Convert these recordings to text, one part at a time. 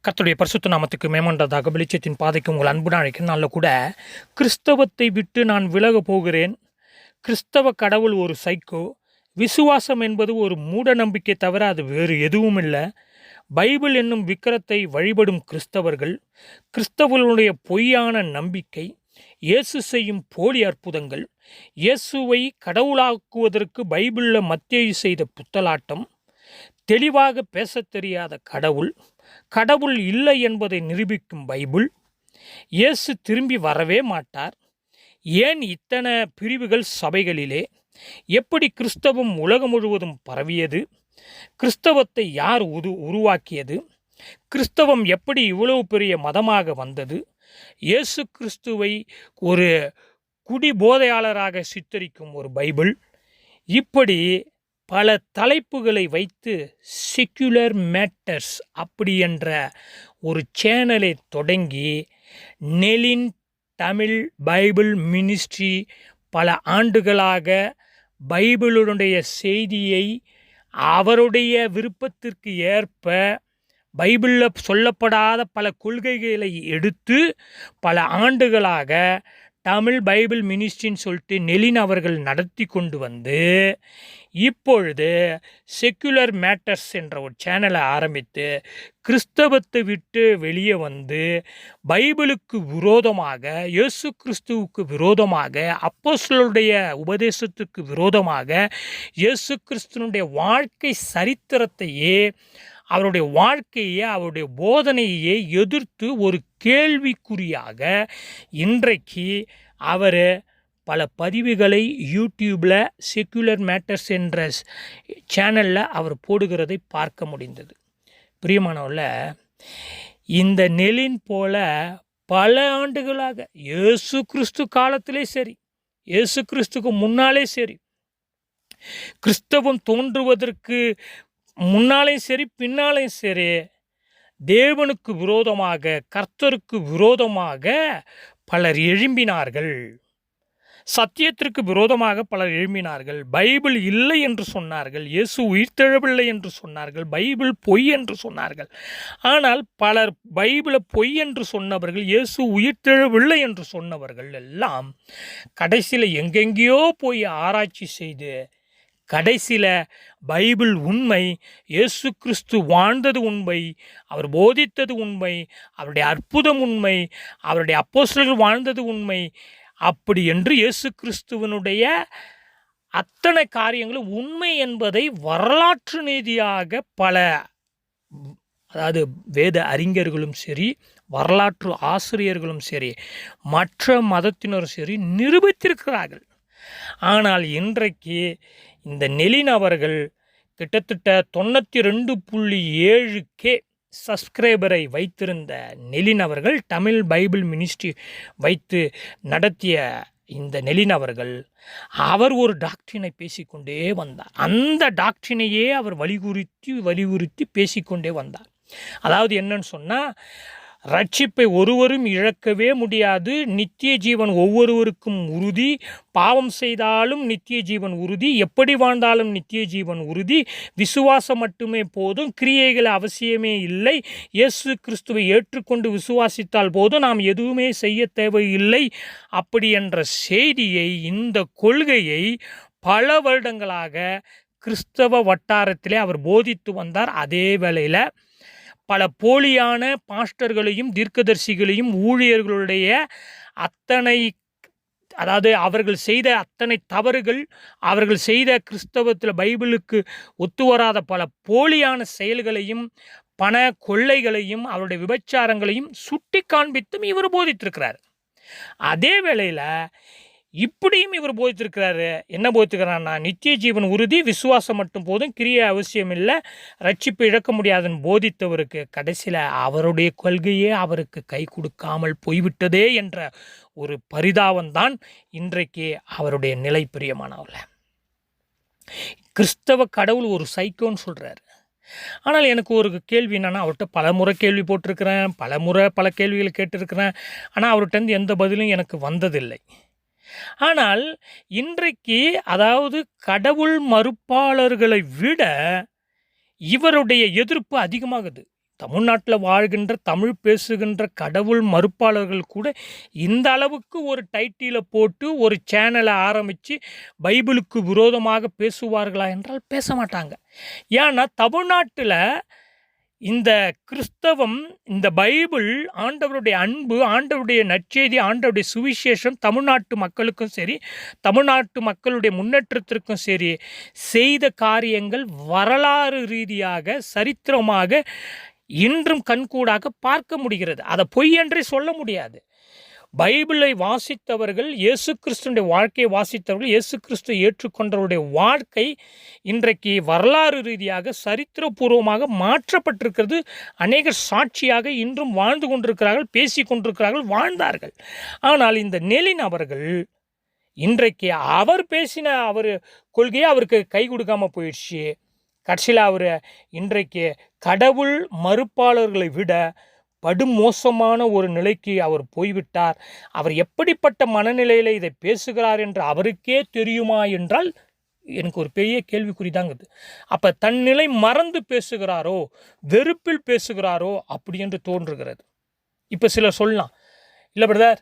கர்த்தருடைய பரிசுத்த நாமத்துக்கு மேம்பட்டதாக வெளிச்சத்தின் பாதைக்கு உங்கள் அன்புடன் அழைக்கும் நாளில் கூட கிறிஸ்தவத்தை விட்டு நான் விலக போகிறேன். கிறிஸ்தவ கடவுள் ஒரு சைக்கோ. விசுவாசம் என்பது ஒரு மூட நம்பிக்கை தவிர அது வேறு எதுவும் இல்லை. பைபிள் என்னும் விக்கிரத்தை வழிபடும் கிறிஸ்தவர்கள், கிறிஸ்தவர்களுடைய பொய்யான நம்பிக்கை, இயேசு செய்யும் போலி அற்புதங்கள், இயேசுவை கடவுளாக்குவதற்கு பைபிளில் மத்தேயு செய்த புத்தலாட்டம், தெளிவாக பேசத் தெரியாத கடவுள், கடவுள் இல்லை என்பதை நிரூபிக்கும் பைபிள், இயேசு திரும்பி வரவே மாட்டார், ஏன் இத்தனை பிரிவுகள் சபைகளிலே, எப்படி கிறிஸ்தவம் உலகம் முழுவதும் பரவியது, கிறிஸ்தவத்தை யார் உருவாக்கியது, கிறிஸ்தவம் எப்படி இவ்வளவு பெரிய மதமாக வந்தது, இயேசு கிறிஸ்துவை ஒரு குடிபோதையாளராக சித்தரிக்கும் ஒரு பைபிள், இப்படி பல தலைப்புகளை வைத்து செக்குலர் மேட்டர்ஸ் அப்படி என்ற ஒரு சேனலை தொடங்கி நெலின் தமிழ் பைபிள் மினிஸ்ட்ரி பல ஆண்டுகளாக பைபிளுடைய செய்தியை அவருடைய விருப்பத்திற்கு ஏற்ப பைபிளில் சொல்லப்படாத பல கொள்கைகளை எடுத்து பல ஆண்டுகளாக தமிழ் பைபிள் மினிஸ்ட்ரின்னு சொல்லிட்டு நெலின் அவர்கள் நடத்தி கொண்டு வந்து இப்பொழுது செக்குலர் மேட்டர்ஸ் என்ற ஒரு சேனலை ஆரம்பித்து கிறிஸ்தவத்தை விட்டு வெளியே வந்து பைபிளுக்கு விரோதமாக, இயேசு கிறிஸ்துவுக்கு விரோதமாக, அப்போஸ்தலருடைய உபதேசத்துக்கு விரோதமாக, இயேசு கிறிஸ்துவனுடைய வாழ்க்கை சரித்திரத்தையே, அவருடைய வாழ்க்கையை, அவருடைய போதனையே எதிர்த்து ஒரு கேள்விக்குறியாக இன்றைக்கு அவர் பல பதிவுகளை யூடியூப்பில் செக்குலர் மேட்டர்ஸ் என்ற சேனலில் அவர் போடுகிறதை பார்க்க முடிந்தது. பிரியமானவர்கள, இந்த நெலின் போல பல ஆண்டுகளாக இயேசு கிறிஸ்து காலத்திலே சரி, இயேசு கிறிஸ்துக்கு முன்னாலே சரி, கிறிஸ்தவம் தோன்றுவதற்கு முன்னாலேயும் சரி பின்னாலேயும் சரி, தேவனுக்கு விரோதமாக, கர்த்தருக்கு விரோதமாக பலர் எழும்பினார்கள். சத்தியத்திற்கு விரோதமாக பலர் எழும்பினார்கள். பைபிள் இல்லை என்று சொன்னார்கள், இயேசு உயிர்த்தெழவில்லை என்று சொன்னார்கள், பைபிள் பொய் என்று சொன்னார்கள். ஆனால் பலர் பைபிளை பொய் என்று சொன்னவர்கள், இயேசு உயிர்த்தெழவில்லை என்று சொன்னவர்கள் எல்லாம் கடைசியில் எங்கெங்கேயோ போய் ஆராய்ச்சி செய்து கடைசியில் பைபிள் உண்மை, இயேசு கிறிஸ்து வாழ்ந்தது உண்மை, அவர் போதித்தது உண்மை, அவருடைய அற்புதம் உண்மை, அவருடைய அப்போஸ்தலர்கள் வாழ்ந்தது உண்மை, அப்படி என்று இயேசு கிறிஸ்துவனுடைய அத்தனை காரியங்களும் உண்மை என்பதை வரலாற்று ரீதியாக பல, அதாவது வேத அறிஞர்களும் சரி, வரலாற்று ஆசிரியர்களும் சரி, மற்ற மதத்தினரும் சரி நிரூபித்திருக்கிறார்கள். ஆனால் இன்றைக்கு இந்த நெலின் அவர்கள் கிட்டத்தட்ட 92.7K சப்ஸ்கிரைபரை வைத்திருந்த நெலின் அவர்கள், தமிழ் பைபிள் மினிஸ்ட்ரி வைத்து நடத்திய இந்த நெலின் அவர்கள், அவர் ஒரு டாக்ட்ரினை பேசிக்கொண்டே வந்தார். அந்த டாக்ட்ரினையே அவர் வலியுறுத்தி பேசிக்கொண்டே வந்தார். அதாவது என்னன்னு சொன்னால், ரட்சிப்பை ஒருவரும் இழக்கவே முடியாது, நித்திய ஜீவன் ஒவ்வொருவருக்கும் உறுதி, பாவம் செய்தாலும் நித்திய ஜீவன் உறுதி, எப்படி வாழ்ந்தாலும் நித்திய ஜீவன் உறுதி, விசுவாசம் மட்டுமே போதும், கிரியைகள் அவசியமே இல்லை, இயேசு கிறிஸ்துவை ஏற்றுக்கொண்டு விசுவாசித்தால் போதும், நாம் எதுவுமே செய்ய தேவையில்லை, அப்படி என்ற செய்தியை, இந்த கொள்கையை பல வருடங்களாக கிறிஸ்தவ வட்டாரத்திலே அவர் போதித்து வந்தார். அதே வேளையில் பல போலியான பாஸ்டர்களையும் தீர்க்கதரிசிகளையும் ஊழியர்களுடைய அத்தனை, அதாவது அவர்கள் செய்த அத்தனை தவறுகள், அவர்கள் செய்த கிறிஸ்தவத்தில் பைபிளுக்கு ஒத்துவராத பல போலியான செயல்களையும் பண கொள்ளைகளையும் அவருடைய விபச்சாரங்களையும் சுட்டி காண்பித்தும் இவர் போதித்திருக்கிறார். அதே வேளையில் இப்படியும் இவர் போதித்திருக்கிறாரு. என்ன போதித்திருக்கிறார்னா, நித்திய ஜீவன் உறுதி, விசுவாசம் மட்டும் போதும், கிரியை அவசியம் இல்லை, ரட்சிப்பு இழக்க முடியாதுன்னு போதித்தவருக்கு கடைசியில் அவருடைய கொள்கையே அவருக்கு கை கொடுக்காமல் போய்விட்டதே என்ற ஒரு பரிதாபம்தான் இன்றைக்கு அவருடைய நிலை. பிரியமானவர்களே, கிறிஸ்தவ கடவுள் ஒரு சைக்கோன்னு சொல்கிறார். ஆனால் எனக்கு ஒரு கேள்வி என்னென்னா, அவர்கிட்ட பல முறை கேள்வி போட்டிருக்கிறேன், பல கேள்விகளை கேட்டிருக்கிறேன், ஆனால் அவர்கிட்ட எந்த பதிலும் எனக்கு வந்ததில்லை. ஆனால் இன்றைக்கு, அதாவது கடவுள் மறுப்பாளர்களை விட இவருடைய எதிர்ப்பு அதிகமாகுது. தமிழ்நாட்டில் வாழ்கின்ற தமிழ் பேசுகின்ற கடவுள் மறுப்பாளர்கள் கூட இந்த அளவுக்கு ஒரு டைட்டிலை போட்டு ஒரு சேனலை ஆரம்பித்து பைபிளுக்கு விரோதமாக பேசுவார்களா என்றால் பேச மாட்டாங்க. ஏன்னா தமிழ்நாட்டில் இந்த கிறிஸ்தவம், இந்த பைபிள், ஆண்டவருடைய அன்பு, ஆண்டவருடைய நற்செய்தி, ஆண்டவருடைய சுவிசேஷம் தமிழ்நாட்டு மக்களுக்கும் சரி, தமிழ்நாட்டு மக்களுடைய முன்னேற்றத்திற்கும் சரி செய்த காரியங்கள் வரலாறு ரீதியாக சரித்திரமாக இன்றும் கண்கூடாக பார்க்க முடிகிறது. அதை பொய் என்றே சொல்ல முடியாது. பைபிளை வாசித்தவர்கள், இயேசு கிறிஸ்துடைய வாழ்க்கையை வாசித்தவர்கள், இயேசு கிறிஸ்துவை ஏற்றுக்கொண்டவருடைய வாழ்க்கை இன்றைக்கு வரலாறு ரீதியாக சரித்திரபூர்வமாக மாற்றப்பட்டிருக்கிறது. அநேகர் சாட்சியாக இன்றும் வாழ்ந்து கொண்டிருக்கிறார்கள், பேசி கொண்டிருக்கிறார்கள், வாழ்ந்தார்கள். ஆனால் இந்த நெலின் அவர்கள் இன்றைக்கு அவர் பேசின கொள்கையை அவருக்கு கை கொடுக்காமல் போயிடுச்சு. கடைசியில் அவர் இன்றைக்கு கடவுள் மறுப்பாளர்களை விட படுமோசமான ஒரு நிலைக்கு அவர் போய்விட்டார். அவர் எப்படிப்பட்ட மனநிலையில் இதை பேசுகிறார் என்று அவருக்கே தெரியுமா என்றால் எனக்கு ஒரு பெரிய கேள்விக்குறி தாங்குது. அப்போ தன் நிலை மறந்து பேசுகிறாரோ, வெறுப்பில் பேசுகிறாரோ அப்படி என்று தோன்றுகிறது. இப்போ சிலர் சொல்லலாம், இல்லை பிரதர்,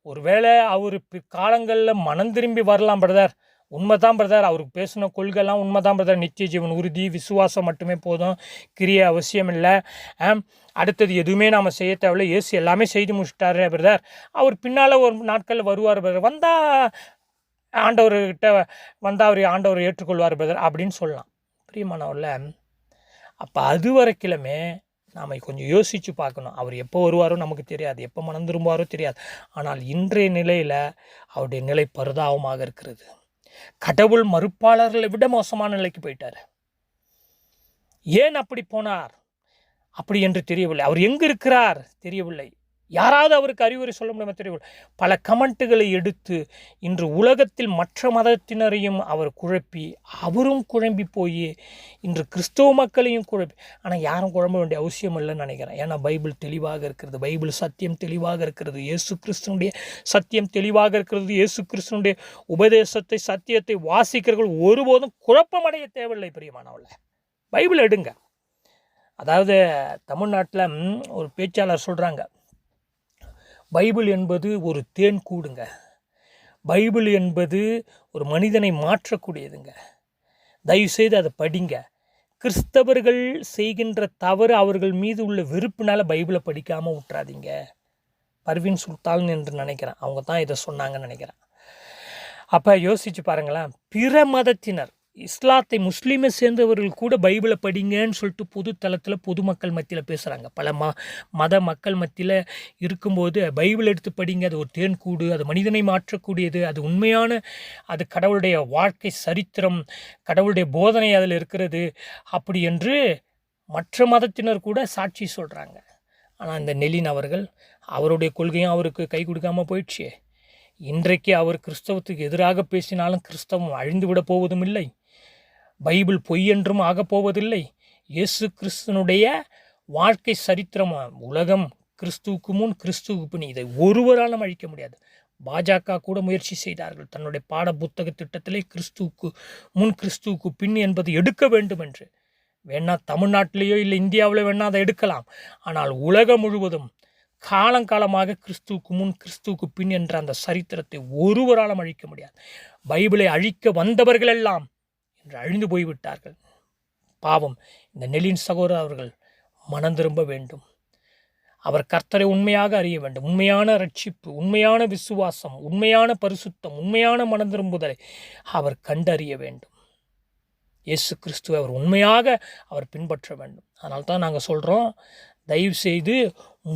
ஒருவேளை அவர் காலங்களில் மனம் திரும்பி வரலாம் பிரதர், உண்மைதான் பிரதர், அவருக்கு பேசின கொள்கைலாம் உண்மைதான் பிரதர், நித்திய ஜீவன் உறுதி, விசுவாசம் மட்டுமே போதும், கிரிய அவசியம் இல்லை, அடுத்தது எதுவுமே நாம் செய்ய தேவையில்லை, இயேசு எல்லாமே செய்து முடிச்சிட்டாரு பிரதர், அவர் பின்னால் ஒரு நாட்களில் வருவார் பிரதர், வந்தால் ஆண்டவர்கிட்ட வந்தால் அவர் ஆண்டவர் ஏற்றுக்கொள்வார் பிரதர் அப்படின்னு சொல்லலாம். பிரியமானவரில், அப்போ அது வரைக்கிலுமே நாம் கொஞ்சம் யோசித்து பார்க்கணும். அவர் எப்போ வருவாரோ நமக்கு தெரியாது, எப்போ மனம் திரும்புவாரோ தெரியாது. ஆனால் இன்றைய நிலையில் அவருடைய நிலை பரிதாபமாக இருக்கிறது. கடவுள் மறுப்பாளர்களை விட மோசமான நிலைக்கு போயிட்டார். ஏன் அப்படி போனார் அப்படி என்று தெரியவில்லை. அவர் எங்கே இருக்கிறார் தெரியவில்லை. யாராவது அவருக்கு அறிவுரை சொல்ல முடியுமா தெரியவில்லை. பல கமெண்ட்டுகளை எடுத்து இன்று உலகத்தில் மற்ற மதத்தினரையும் அவர் குழப்பி, அவரும் குழம்பி போய் இன்று கிறிஸ்தவ மக்களையும் குழப்பி. ஆனால் யாரும் குழம்ப வேண்டிய அவசியம் இல்லைன்னு நினைக்கிறேன். ஏன்னா பைபிள் தெளிவாக இருக்கிறது, பைபிள் சத்தியம் தெளிவாக இருக்கிறது, இயேசு கிறிஸ்துனுடைய சத்தியம் தெளிவாக இருக்கிறது. இயேசு கிறிஸ்துனுடைய உபதேசத்தை, சத்தியத்தை வாசிக்கிறவர்கள் ஒருபோதும் குழப்பமடைய தேவையில்லை. பிரியமானவர்களே, பைபிள் எடுங்க. அதாவது தமிழ்நாட்டில் ஒரு பேச்சாளர் சொல்கிறாங்க, பைபிள் என்பது ஒரு தேன் கூடுங்க, பைபிள் என்பது ஒரு மனிதனை மாற்றக்கூடியதுங்க, தயவுசெய்து அதை படிங்க. கிறிஸ்தவர்கள் செய்கின்ற தவறு, அவர்கள் மீது உள்ள வெறுப்பினால் பைபிளை படிக்காமல் விட்டுறாதீங்க. பர்வீன் சுல்தான் என்று நினைக்கிறேன், அவங்க தான் இதை சொன்னாங்கன்னு நினைக்கிறேன். அப்போ யோசித்து பாருங்களேன், பிற மதத்தினர், இஸ்லாத்தை முஸ்லீமை சேர்ந்தவர்கள் கூட பைபிளை படிங்கன்னு சொல்லிட்டு பொது தளத்தில் பொதுமக்கள் மத்தியில் பேசுகிறாங்க. பல மத மக்கள் மத்தியில் இருக்கும்போது பைபிள் எடுத்து படிங்க, அது ஒரு தேன்கூடு, அது மனிதனை மாற்றக்கூடியது, அது உண்மையான, அது கடவுளுடைய வாழ்க்கை சரித்திரம், கடவுளுடைய போதனை அதில் இருக்கிறது அப்படி என்று மற்ற மதத்தினர் கூட சாட்சி சொல்கிறாங்க. ஆனால் இந்த நெலின் அவர்கள், அவருடைய கொள்கையும் அவருக்கு கை கொடுக்காமல் போயிடுச்சு. இன்றைக்கு அவர் கிறிஸ்தவத்துக்கு எதிராக பேசினாலும் கிறிஸ்தவம் அழிந்து விட போவதும் இல்லை, பைபிள் பொய் என்றும் ஆகப்போவதில்லை. இயேசு கிறிஸ்துனுடைய வாழ்க்கை சரித்திரம், உலகம் கிறிஸ்துவுக்கு முன் கிறிஸ்துவுக்கு பின், இதை ஒருவராலும் அழிக்க முடியாது. பாஜக கூட முயற்சி செய்தார்கள் தன்னுடைய பாட புத்தக திட்டத்திலே கிறிஸ்துவுக்கு முன் கிறிஸ்துவுக்கு பின் என்பது எடுக்க வேண்டும் என்று. வேணா தமிழ்நாட்டிலேயோ இல்லை இந்தியாவிலோ வேணா அதை எடுக்கலாம். ஆனால் உலகம் முழுவதும் காலங்காலமாக கிறிஸ்துவுக்கு முன் கிறிஸ்துவுக்கு பின் என்ற அந்த சரித்திரத்தை ஒருவராலும் அழிக்க முடியாது. பைபிளை அழிக்க வந்தவர்கள் எல்லாம் என்று அழிந்து போய்விட்டார்கள். பாவம், இந்த நெலின் சகோதரர் அவர்கள் மனம் திரும்ப வேண்டும். அவர் கர்த்தரை உண்மையாக அறிய வேண்டும். உண்மையான ரட்சிப்பு, உண்மையான விசுவாசம், உண்மையான பரிசுத்தம், உண்மையான மனம் திரும்புதலை அவர் கண்டறிய வேண்டும். இயேசு கிறிஸ்துவை அவர் உண்மையாக அவர் பின்பற்ற வேண்டும். அதனால தான் நாங்கள் சொல்கிறோம், தயவு செய்து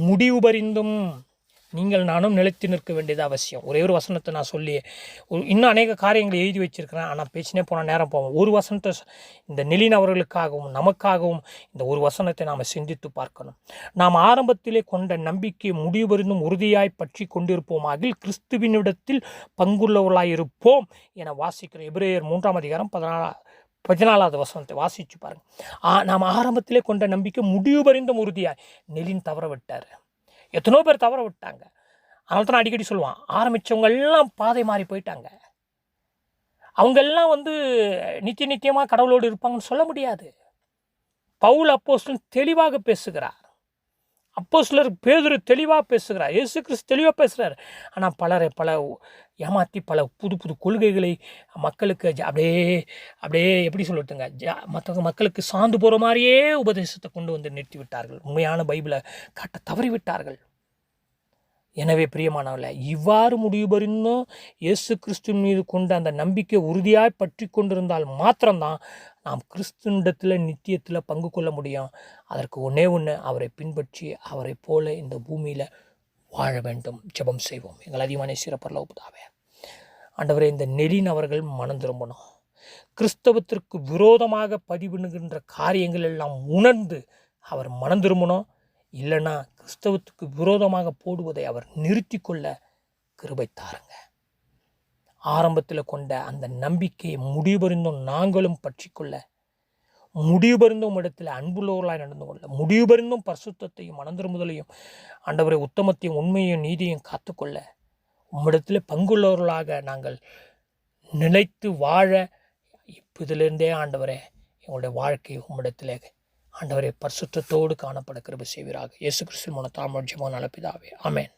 முடிவு பரிந்தும் நீங்கள் நானும் நிலைத்து நிற்க வேண்டியது அவசியம். ஒரே ஒரு வசனத்தை நான் சொல்லி இன்னும் அநேக காரியங்களை எழுதி வச்சிருக்கிறேன். ஆனால் பேச்சினே போனால் நேரம் போவோம். ஒரு வசனத்தை இந்த நெலின் அவர்களுக்காகவும் நமக்காகவும் இந்த ஒரு வசனத்தை நாம் சிந்தித்து பார்க்கணும். நாம் ஆரம்பத்திலே கொண்ட நம்பிக்கை முடிவு பரிந்தும் உறுதியாய் பற்றி கொண்டிருப்போமாக கிறிஸ்துவினிடத்தில் பங்குள்ளவர்களாயிருப்போம் என வாசிக்கிறோம். எபிரேயர் 3:14 வசனத்தை வாசித்து பாருங்கள். நாம் ஆரம்பத்திலே கொண்ட நம்பிக்கை முடிவு பரிந்தும் உறுதியாய். நெலின் தவற விட்டார், எத்தனோ பேர் தவற விட்டாங்க. அதனால தான் அடிக்கடி சொல்லுவான், ஆரம்பித்தவங்க எல்லாம் பாதை மாறி போயிட்டாங்க. அவங்கெல்லாம் நித்தியமாக கடவுளோடு இருப்பாங்கன்னு சொல்ல முடியாது. பவுல் அப்போஸ்தலன் தெளிவாக பேசுகிறார். அப்போஸ்தலர் பேதுரு தெளிவாக பேசுகிறார், இயேசு கிறிஸ்து தெளிவாக பேசுகிறார். ஆனால் பல ஏமாற்றி பல புது புது கொள்கைகளை மக்களுக்கு அப்படியே அப்படியே எப்படி சொல்லட்டுங்க, மற்ற மக்களுக்கு சார்ந்து போகிற மாதிரியே உபதேசத்தை கொண்டு வந்து நிறுத்தி விட்டார்கள். உண்மையான பைபிளை காட்ட தவறிவிட்டார்கள். எனவே பிரியமானவர்களே, இவ்வாறு முடிவுபெறும் இயேசு கிறிஸ்துவின் மீது கொண்ட அந்த நம்பிக்கை உறுதியாய் பற்றி கொண்டிருந்தால் மாத்திரம்தான் நாம் கிறிஸ்துவிடத்தில் நித்தியத்தில் பங்கு கொள்ள முடியும். அதற்கு ஒன்று அவரை பின்பற்றி அவரை போல இந்த பூமியில் வாழ வேண்டும். ஜெபம் செய்வோம். எங்கள் அதிகமான சிறப்பரல உபதாவே ஆண்டவரே, இந்த நெலின் அவர்கள் மனம் திரும்பணும். கிறிஸ்தவத்திற்கு விரோதமாக பதிவிடுகின்ற காரியங்கள் எல்லாம் உணர்ந்து அவர் மனம் திரும்பணும். இல்லைன்னா கிறிஸ்தவத்துக்கு விரோதமாக போடுவதை அவர் நிறுத்தி கொள்ள கிருபை தாருங்க. ஆரம்பத்தில் கொண்ட அந்த நம்பிக்கையை முடிவுபெறுந்தும் நாங்களும் பற்றி கொள்ள, முடிவுபெறுந்தும் இடத்துல அன்புள்ளவர்களாய் நடந்து கொள்ள, முடிவுபெறுந்தும் பரிசுத்தத்தையும் மனந்திரும்புதலையும் ஆண்டவரை உத்தமத்தையும் உண்மையும் நீதியையும் காத்துக்கொள்ள, உம்மிடத்தில் பங்குள்ளவர்களாக நாங்கள் நிலைத்து வாழ இதிலிருந்தே ஆண்டவரே எங்களுடைய வாழ்க்கை உம்மிடத்தில் ஆண்டவரே பரிசுத்தத்தோடு காணப்பட கிருபை செய்வீராக. இயேசு கிறிஸ்து மூலம் தாழ்மையோடு ஜெபம் நல்ல பிதாவே. ஆமென்.